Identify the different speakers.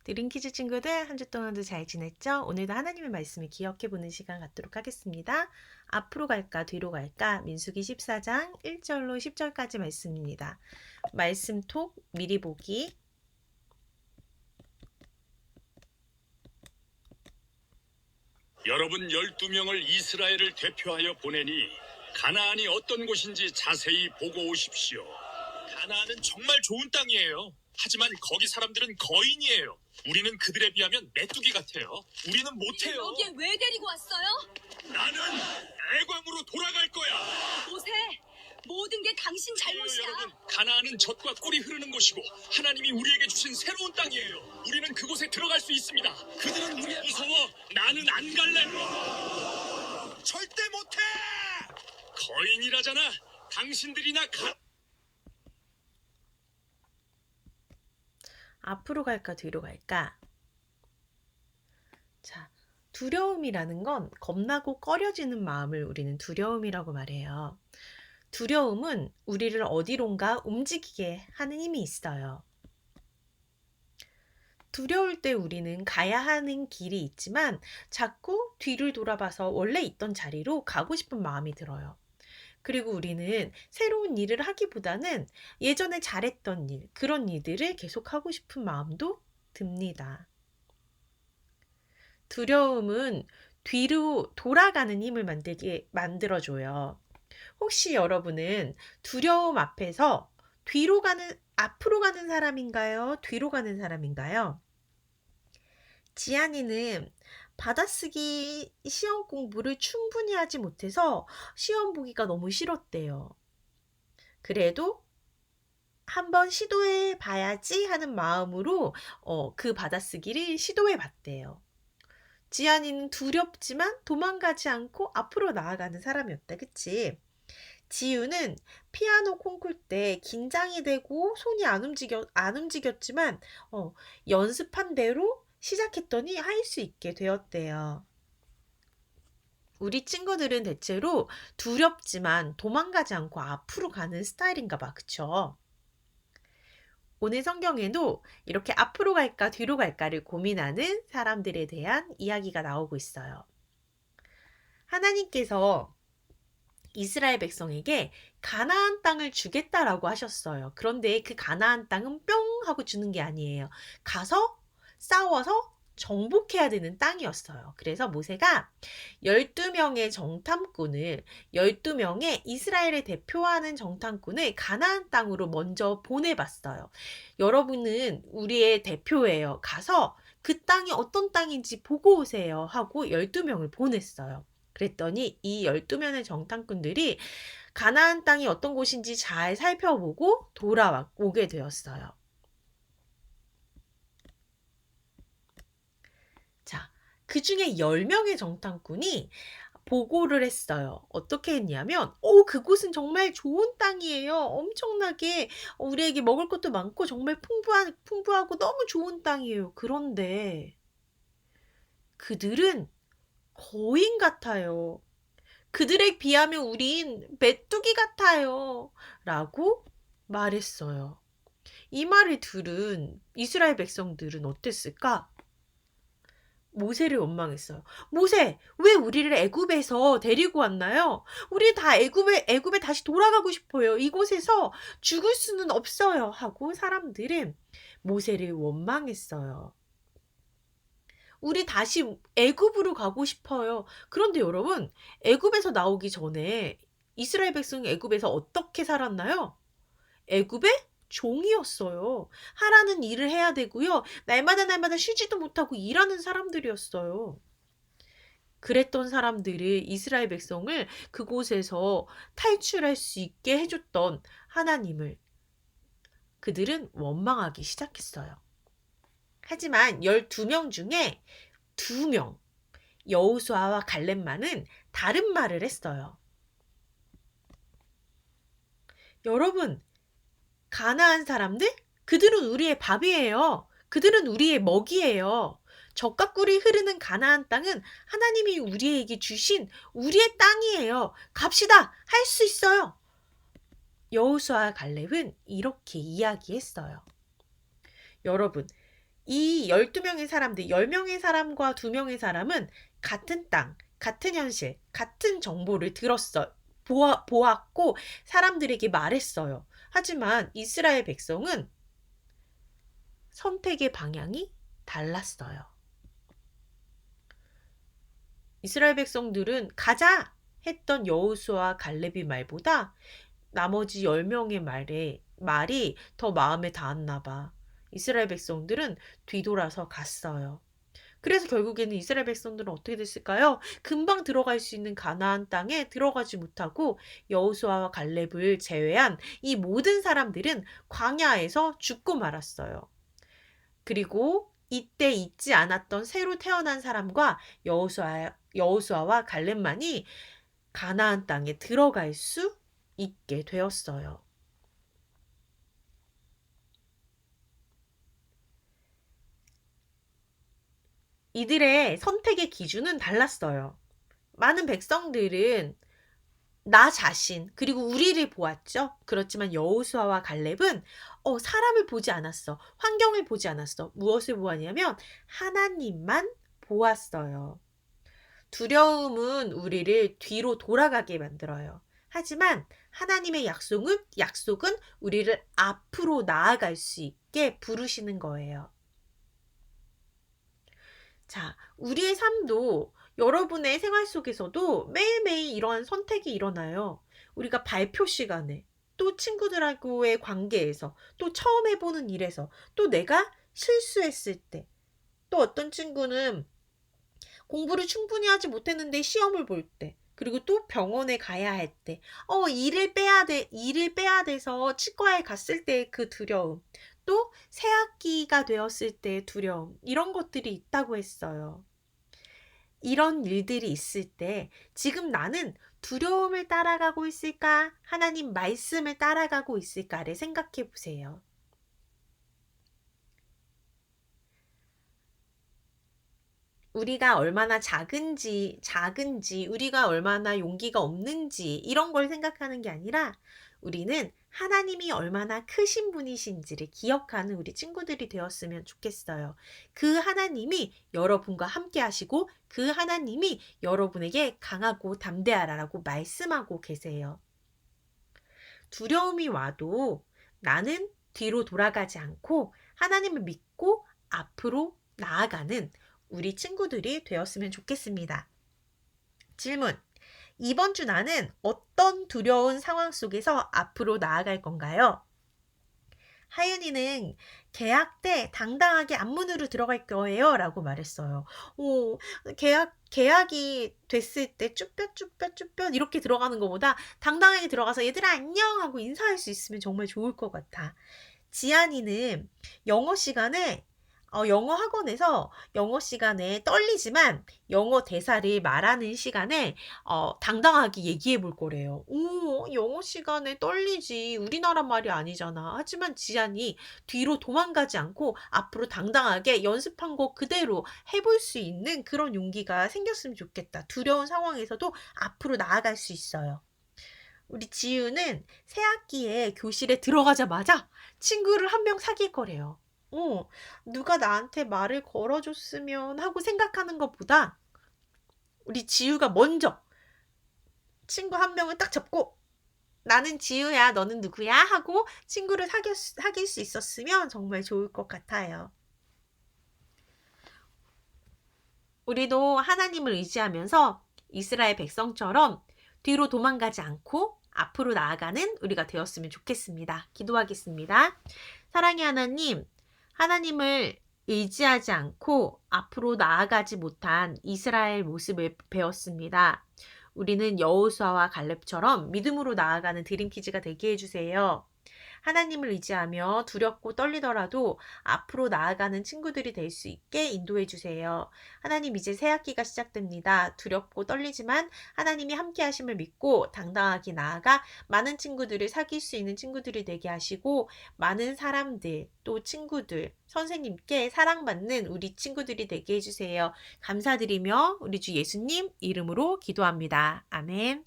Speaker 1: 드림키즈 친구들 한 주 동안도 잘 지냈죠? 오늘도 하나님의 말씀을 기억해보는 시간 갖도록 하겠습니다. 앞으로 갈까 뒤로 갈까 민수기 14장 1절로 10절까지 말씀입니다. 말씀톡 미리 보기.
Speaker 2: 여러분 12명을 이스라엘을 대표하여 보내니 가나안이 어떤 곳인지 자세히 보고 오십시오. 가나안은 정말 좋은 땅이에요. 하지만 거기 사람들은 거인이에요. 우리는 그들에 비하면 메뚜기 같아요. 우리는 못해요.
Speaker 3: 여기에 왜 데리고 왔어요?
Speaker 2: 나는 애광으로 돌아갈 거야.
Speaker 3: 모세, 모든 게 당신 잘못이야.
Speaker 2: 여러분, 가나안은 젖과 꿀이 흐르는 곳이고 하나님이 우리에게 주신 새로운 땅이에요. 우리는 그곳에 들어갈 수 있습니다. 그들은 우리 무서워. 나는 안 갈래. 절대 못해. 거인이라잖아. 당신들이나
Speaker 1: 앞으로 갈까 뒤로 갈까? 자, 두려움이라는 건 겁나고 꺼려지는 마음을 우리는 두려움이라고 말해요. 두려움은 우리를 어디론가 움직이게 하는 힘이 있어요. 두려울 때 우리는 가야 하는 길이 있지만 자꾸 뒤를 돌아봐서 원래 있던 자리로 가고 싶은 마음이 들어요. 그리고 우리는 새로운 일을 하기보다는 예전에 잘했던 일, 그런 일들을 계속하고 싶은 마음도 듭니다. 두려움은 뒤로 돌아가는 힘을 만들어줘요. 혹시 여러분은 두려움 앞에서 앞으로 가는 사람인가요? 뒤로 가는 사람인가요? 지안이는 받아쓰기 시험 공부를 충분히 하지 못해서 시험 보기가 너무 싫었대요. 그래도 한번 시도해 봐야지 하는 마음으로 그 받아쓰기를 시도해 봤대요. 지안이는 두렵지만 도망가지 않고 앞으로 나아가는 사람이었다. 그치? 지우는 피아노 콩쿨 때 긴장이 되고 손이 안 움직였지만 연습한 대로 시작했더니 할 수 있게 되었대요. 우리 친구들은 대체로 두렵지만 도망가지 않고 앞으로 가는 스타일인가 봐. 그쵸? 오늘 성경에도 이렇게 앞으로 갈까 뒤로 갈까를 고민하는 사람들에 대한 이야기가 나오고 있어요. 하나님께서 이스라엘 백성에게 가나안 땅을 주겠다라고 하셨어요. 그런데 그 가나안 땅은 뿅 하고 주는 게 아니에요. 가서 싸워서 정복해야 되는 땅이었어요. 그래서 모세가 12명의 정탐꾼을 12명의 이스라엘을 대표하는 정탐꾼을 가나안 땅으로 먼저 보내봤어요. 여러분은 우리의 대표예요. 가서 그 땅이 어떤 땅인지 보고 오세요 하고 12명을 보냈어요. 그랬더니 이 12명의 정탐꾼들이 가나안 땅이 어떤 곳인지 잘 살펴보고 돌아오게 되었어요. 자, 그 중에 10명의 정탐꾼이 보고를 했어요. 어떻게 했냐면, 그곳은 정말 좋은 땅이에요. 엄청나게 우리에게 먹을 것도 많고 정말 풍부하고 너무 좋은 땅이에요. 그런데 그들은 거인 같아요. 그들에 비하면 우린 메뚜기 같아요. 라고 말했어요. 이 말을 들은 이스라엘 백성들은 어땠을까? 모세를 원망했어요. 모세, 왜 우리를 애굽에서 데리고 왔나요? 우리 다 애굽에 다시 돌아가고 싶어요. 이곳에서 죽을 수는 없어요. 하고 사람들은 모세를 원망했어요. 우리 다시 애굽으로 가고 싶어요. 그런데 여러분, 애굽에서 나오기 전에 이스라엘 백성이 애굽에서 어떻게 살았나요? 애굽의 종이었어요. 하라는 일을 해야 되고요. 날마다 쉬지도 못하고 일하는 사람들이었어요. 그랬던 사람들이 이스라엘 백성을 그곳에서 탈출할 수 있게 해줬던 하나님을 그들은 원망하기 시작했어요. 하지만 12명 중에 2명, 여호수아와 갈렙만은 다른 말을 했어요. 여러분, 가나안 사람들? 그들은 우리의 밥이에요. 그들은 우리의 먹이에요. 젖과 꿀이 흐르는 가나안 땅은 하나님이 우리에게 주신 우리의 땅이에요. 갑시다. 할 수 있어요. 여호수아와 갈렙은 이렇게 이야기했어요. 여러분, 이 12명의 사람들, 10명의 사람과 2명의 사람은 같은 땅, 같은 현실, 같은 정보를 보았고 사람들에게 말했어요. 하지만 이스라엘 백성은 선택의 방향이 달랐어요. 이스라엘 백성들은 가자 했던 여호수아와 갈렙의 말보다 나머지 10명의 말이 더 마음에 닿았나 봐. 이스라엘 백성들은 뒤돌아서 갔어요. 그래서 결국에는 이스라엘 백성들은 어떻게 됐을까요? 금방 들어갈 수 있는 가나안 땅에 들어가지 못하고 여호수아와 갈렙을 제외한 이 모든 사람들은 광야에서 죽고 말았어요. 그리고 이때 잊지 않았던 새로 태어난 사람과 여호수아와 갈렙만이 가나안 땅에 들어갈 수 있게 되었어요. 이들의 선택의 기준은 달랐어요. 많은 백성들은 나 자신 그리고 우리를 보았죠. 그렇지만 여호수아와 갈렙은 사람을 보지 않았어. 환경을 보지 않았어. 무엇을 보았냐면 하나님만 보았어요. 두려움은 우리를 뒤로 돌아가게 만들어요. 하지만 하나님의 약속은 우리를 앞으로 나아갈 수 있게 부르시는 거예요. 자, 우리의 삶도 여러분의 생활 속에서도 매일매일 이러한 선택이 일어나요. 우리가 발표 시간에, 또 친구들하고의 관계에서, 또 처음 해보는 일에서, 또 내가 실수했을 때, 또 어떤 친구는 공부를 충분히 하지 못했는데 시험을 볼 때, 그리고 또 병원에 가야 할 때, 일을 빼야 돼서 치과에 갔을 때 그 두려움, 또 새 학기가 되었을 때의 두려움, 이런 것들이 있다고 했어요. 이런 일들이 있을 때 지금 나는 두려움을 따라가고 있을까? 하나님 말씀을 따라가고 있을까를 생각해 보세요. 우리가 얼마나 작은지, 우리가 얼마나 용기가 없는지 이런 걸 생각하는 게 아니라 우리는 하나님이 얼마나 크신 분이신지를 기억하는 우리 친구들이 되었으면 좋겠어요. 그 하나님이 여러분과 함께 하시고 그 하나님이 여러분에게 강하고 담대하라라고 말씀하고 계세요. 두려움이 와도 나는 뒤로 돌아가지 않고 하나님을 믿고 앞으로 나아가는 우리 친구들이 되었으면 좋겠습니다. 질문. 이번 주 나는 어떤 두려운 상황 속에서 앞으로 나아갈 건가요? 하윤이는 계약 때 당당하게 앞문으로 들어갈 거예요 라고 말했어요. 계약이 됐을 때 쭈뼛 이렇게 들어가는 것보다 당당하게 들어가서 얘들아 안녕 하고 인사할 수 있으면 정말 좋을 것 같아. 지안이는 영어 학원에서 영어 시간에 떨리지만 영어 대사를 말하는 시간에 당당하게 얘기해 볼 거래요. 영어 시간에 떨리지. 우리나라 말이 아니잖아. 하지만 지안이 뒤로 도망가지 않고 앞으로 당당하게 연습한 거 그대로 해볼 수 있는 그런 용기가 생겼으면 좋겠다. 두려운 상황에서도 앞으로 나아갈 수 있어요. 우리 지우는 새 학기에 교실에 들어가자마자 친구를 한 명 사귈 거래요. 누가 나한테 말을 걸어줬으면 하고 생각하는 것보다 우리 지우가 먼저 친구 한 명을 딱 잡고 나는 지우야, 너는 누구야? 하고 친구를 사귈 수 있었으면 정말 좋을 것 같아요. 우리도 하나님을 의지하면서 이스라엘 백성처럼 뒤로 도망가지 않고 앞으로 나아가는 우리가 되었으면 좋겠습니다. 기도하겠습니다. 사랑의 하나님, 하나님을 의지하지 않고 앞으로 나아가지 못한 이스라엘 모습을 배웠습니다. 우리는 여호수아와 갈렙처럼 믿음으로 나아가는 드림키즈가 되게 해주세요. 하나님을 의지하며 두렵고 떨리더라도 앞으로 나아가는 친구들이 될 수 있게 인도해 주세요. 하나님, 이제 새 학기가 시작됩니다. 두렵고 떨리지만 하나님이 함께 하심을 믿고 당당하게 나아가 많은 친구들을 사귈 수 있는 친구들이 되게 하시고 많은 사람들, 또 친구들, 선생님께 사랑받는 우리 친구들이 되게 해주세요. 감사드리며 우리 주 예수님 이름으로 기도합니다. 아멘.